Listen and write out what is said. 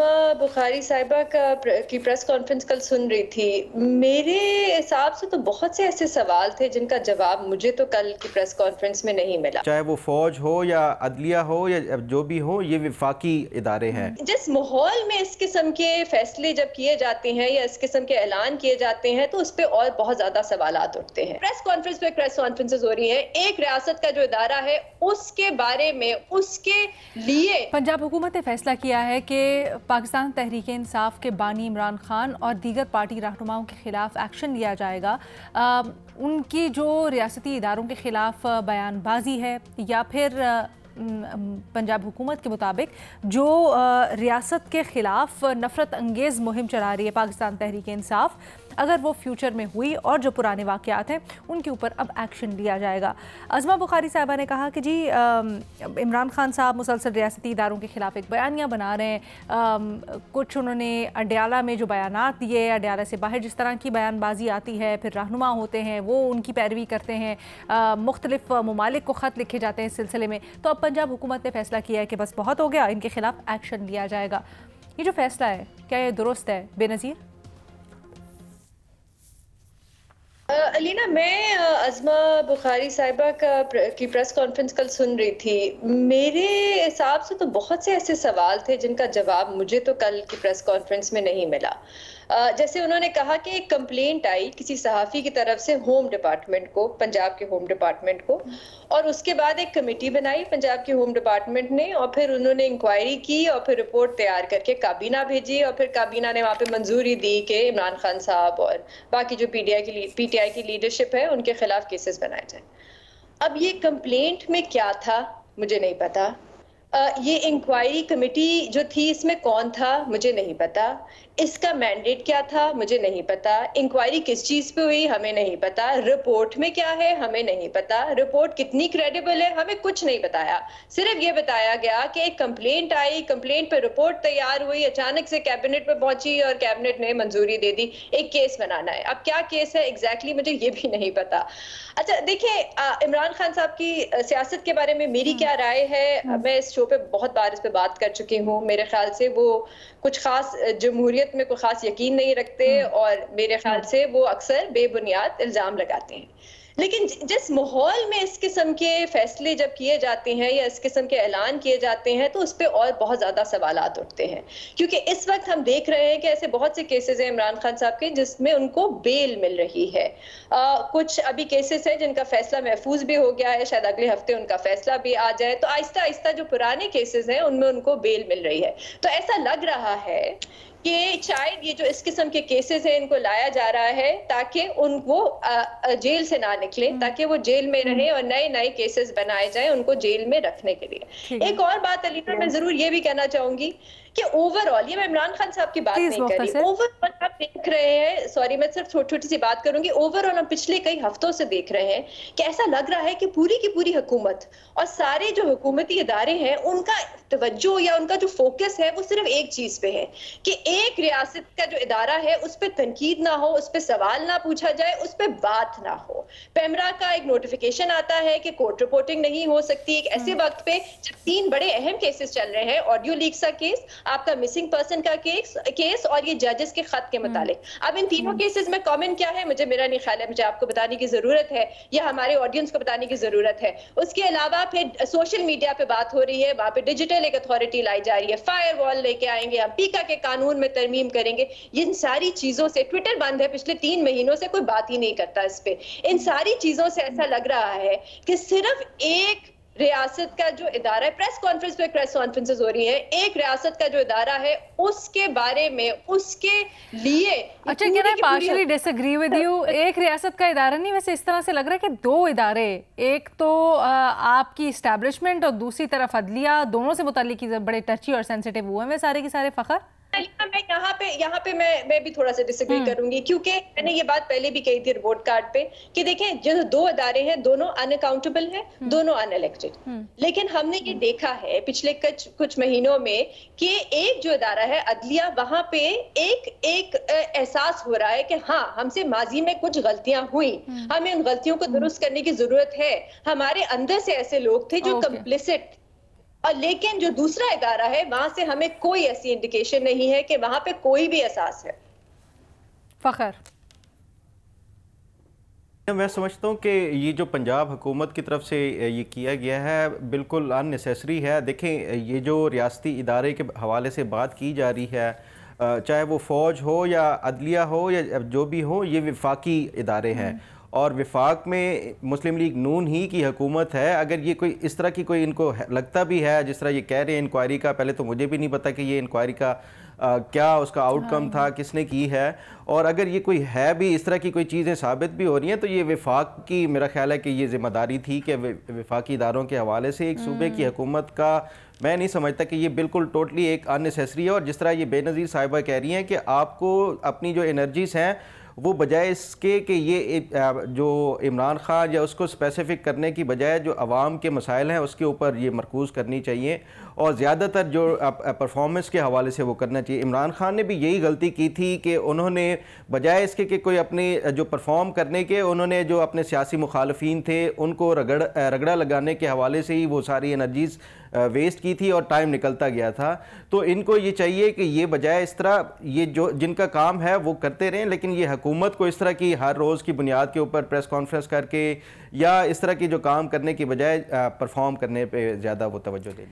अज़मा बुखारी साहिबा की press conference कल सुन रही थी। मेरे हिसाब से तो बहुत से ऐसे सवाल थे जिनका जवाब मुझे तो कल की प्रेस कॉन्फ्रेंस में नहीं मिला। चाहे वो फौज हो या अदलिया हो या जो भी हो, ये विफाकी इदारे हैं। जिस माहौल में इस किस्म के फैसले जब किए जाते हैं या इस किस्म के ऐलान किए जाते हैं तो उस पर और बहुत ज्यादा सवालात उठते हैं। प्रेस कॉन्फ्रेंस पे प्रेस कॉन्फ्रेंसेस हो रही हैं, एक रियासत का जो इदारा है उसके बारे में, उसके लिए पंजाब हुकूमत ने फैसला किया है कि पाकिस्तान तहरीक इंसाफ के बानी इमरान खान और दीगर पार्टी रहनुमाओं के खिलाफ एक्शन लिया जाएगा। उनकी जो रियासती इदारों के खिलाफ बयानबाजी है या फिर पंजाब हुकूमत के मुताबिक जो रियासत के खिलाफ नफरत अंगेज़ मुहिम चला रही है पाकिस्तान तहरीक इंसाफ, अगर वो फ्यूचर में हुई और जो पुराने वाक़यात हैं उनके ऊपर अब एक्शन लिया जाएगा। अज़मा बुखारी साहबा ने कहा कि जी इमरान खान साहब मुसलसल रियासती इदारों के ख़िलाफ़ एक बयानिया बना रहे हैं। कुछ उन्होंने अडयाला में जो बयानात दिए, अडयाला से बाहर जिस तरह की बयानबाजी आती है, फिर रहनुमा होते हैं वो उनकी पैरवी करते हैं, मुख्तलिफ ममालिक को ख़त लिखे जाते हैं इस सिलसिले में। तो अब पंजाब हुकूमत ने फैसला किया है कि बस बहुत हो गया, इनके खिलाफ एक्शन लिया जाएगा। ये जो फैसला है क्या ये दुरुस्त है बेनज़ीर? अलीना, मैं अज़मा बुखारी साहिबा की प्रेस कॉन्फ्रेंस कल सुन रही थी। मेरे हिसाब से तो बहुत से ऐसे सवाल थे जिनका जवाब मुझे तो कल की प्रेस कॉन्फ्रेंस में नहीं मिला। जैसे उन्होंने कहा कि एक कंप्लेंट आई किसी सहाफ़ी की तरफ से होम डिपार्टमेंट को, पंजाब के होम डिपार्टमेंट को, और उसके बाद एक कमेटी बनाई पंजाब के होम डिपार्टमेंट ने और फिर उन्होंने इंक्वायरी की और फिर रिपोर्ट तैयार करके काबीना भेजी और फिर काबीना ने वहाँ पे मंजूरी दी कि इमरान खान साहब और बाकी जो पीटीआई की लीडरशिप है उनके खिलाफ केसेस बनाए जाए। अब ये कंप्लेंट में क्या था मुझे नहीं पता। ये इंक्वायरी कमेटी जो थी इसमें कौन था मुझे नहीं पता। इसका मैंडेट क्या था मुझे नहीं पता। इंक्वायरी किस चीज पे हुई हमें नहीं पता। रिपोर्ट में क्या है हमें नहीं पता। रिपोर्ट कितनी क्रेडिबल है हमें कुछ नहीं बताया। सिर्फ ये बताया गया कि एक कंप्लेंट आई, कंप्लेंट पे रिपोर्ट तैयार हुई, अचानक से कैबिनेट में पहुंची और कैबिनेट ने मंजूरी दे दी एक केस बनाना है। अब क्या केस है एग्जैक्टली मुझे ये भी नहीं पता। अच्छा देखिए, इमरान खान साहब की सियासत के बारे में मेरी क्या राय है, मैं इस शो पे बहुत बार इस पे बात कर चुकी हूँ। मेरे ख्याल से वो कुछ खास जमहूरियत में कोई खास यकीन नहीं रखते और मेरे ख्याल से वो अक्सर बेबुनियाद इल्जाम लगाते हैं। लेकिन जिस माहौल में इस किस्म के फैसले जब किए जाते हैं या इस किस्म के ऐलान किए जाते हैं तो उस पर और बहुत ज्यादा सवालात उठते हैं, क्योंकि इस वक्त हम देख रहे हैं कि ऐसे बहुत से केसेस हैं इमरान खान साहब के जिसमें उनको बेल मिल रही है। कुछ अभी केसेस हैं जिनका फैसला महफूज भी हो गया है, शायद अगले हफ्ते उनका फैसला भी आ जाए। तो आहिस्ता आहिस्ता जो पुराने केसेस हैं उनमें उनको बेल मिल रही है। तो ऐसा लग रहा है कि शायद ये जो इस किस्म के केसेस हैं इनको लाया जा रहा है ताकि उनको जेल से ना निकले, ताकि वो जेल में रहे और नए नए केसेस बनाए जाएं उनको जेल में रखने के लिए। एक और बात अलीना मैं जरूर ये भी कहना चाहूंगी कि ओवरऑल, ये मैं इमरान खान साहब की बात नहीं कर रही, ओवरऑल आप देख रहे हैं, सॉरी मैं सिर्फ छोटी सी बात करूंगी, ओवरऑल हम पिछले कई हफ्तों से देख रहे हैं कि ऐसा लग रहा है कि पूरी की पूरी हुकूमत और सारे जो हुकूमती इदारे हैं उनका तवज्जो या उनका जो फोकस है वो सिर्फ एक चीज पे है कि एक रियासत का जो इदारा है उस पर तनकीद ना हो, उस पर सवाल ना पूछा जाए, उस पर बात ना हो। पेमरा का एक नोटिफिकेशन आता है कि कोर्ट रिपोर्टिंग नहीं हो सकती एक ऐसे वक्त पे जब 3 बड़े अहम केसेस चल रहे हैं, ऑडियो लीक्स का केस, आपका मिसिंग पर्सन का केस और ये जजेस के खत के मुतालिक। अब इन तीनों केसेस में कॉमन क्या है मुझे मेरा नहीं ख्याल है, मुझे आपको बताने की जरूरत है या हमारे ऑडियंस को बताने की जरूरत है। उसके अलावा फिर सोशल मीडिया पे बात हो रही है, वहां पे डिजिटल एक अथॉरिटी लाई जा रही है, फायर वॉल लेके आएंगे, हम पीका के कानून में तरमीम करेंगे। इन सारी चीजों से ट्विटर बंद है पिछले 3 महीनों से, कोई बात ही नहीं करता इस पे। इन सारी चीजों से ऐसा लग रहा है कि सिर्फ एक रियासत का जो इदारा है, प्रेस कॉन्फ्रेंस पे प्रेस कॉन्फ्रेंसेस हो रही है, एक रियासत का जो इदारा है उसके बारे में, उसके लिए। अच्छा, can I partially disagree with you? एक रियासत का इदारा नहीं, वैसे इस तरह से लग रहा है कि 2 इदारे, एक तो आपकी इस्टेब्लिशमेंट और दूसरी तरफ अदलिया, दोनों से मुताल्लिक बड़े टची और सेंसिटिव हुए हैं सारे के सारे। फखर मैं यहाँ पे मैं भी थोड़ा सा डिसएग्री करूंगी, क्योंकि मैंने ये बात पहले भी कही थी रिपोर्ट कार्ड पे कि देखें जो 2 इदारे हैं दोनों अनअकाउंटेबल हैं, दोनों अनइलेक्टेड। लेकिन हमने ये देखा है पिछले कुछ महीनों में कि एक जो इदारा है अदलिया, वहां पे एक एहसास हो रहा है कि हाँ हमसे माजी में कुछ गलतियां हुई, हमें उन गलतियों को दुरुस्त करने की जरूरत है। हमारे अंदर से ऐसे लोग थे जो कंप्लिसिट और लेकिन जो दूसरा इदारा है वहां से हमें कोई ऐसी इंडिकेशन नहीं है कि वहां पे कोई भी एहसास है। फ़खर, मैं समझता हूँ कि ये जो पंजाब हुकूमत की तरफ से ये किया गया है बिल्कुल अननेसेसरी है। देखें, ये जो रियासती इदारे के हवाले से बात की जा रही है, चाहे वो फ़ौज हो या अदलिया हो या जो भी हो, ये वफाकी इदारे हैं और वफाक में मुस्लिम लीग नून ही की हुकूमत है। अगर ये कोई इस तरह की कोई इनको लगता भी है जिस तरह ये कह रहे हैं इंक्वायरी का, पहले तो मुझे भी नहीं पता कि ये इंक्वायरी का क्या उसका आउटकम था, किसने की है, और अगर ये कोई है भी इस तरह की कोई चीज़ें साबित भी हो रही हैं तो ये वफाक की, मेरा ख्याल है कि ये ज़िम्मेदारी थी कि वफाकी इदारों के हवाले से एक सूबे की हुकूमत का, मैं नहीं समझता कि ये बिल्कुल टोटली एक अननेसेसरी है। और जिस तरह ये बेनज़ीर साहिबा कह रही हैं कि आपको अपनी जो एनर्जीज़ हैं वो बजाय इसके कि ये जो इमरान खान या उसको स्पेसिफिक करने की बजाय जो अवाम के मसाइल हैं उसके ऊपर ये मरकूज़ करनी चाहिए और ज़्यादातर जो परफॉर्मेंस के हवाले से वो करना चाहिए। इमरान खान ने भी यही गलती की थी कि उन्होंने बजाय इसके कि कोई अपने जो परफॉर्म करने के, उन्होंने जो अपने सियासी मुखालफीन थे उनको रगड़ा लगाने के हवाले से ही वो सारी एनर्जीज़ वेस्ट की थी और टाइम निकलता गया था। तो इनको ये चाहिए कि ये बजाय इस तरह ये जो जिनका काम है वो करते रहें, लेकिन ये हुकूमत को इस तरह की हर रोज़ की बुनियाद के ऊपर प्रेस कॉन्फ्रेंस करके या इस तरह की जो काम करने की बजाय परफॉर्म करने पे ज़्यादा वो तवज्जो दें।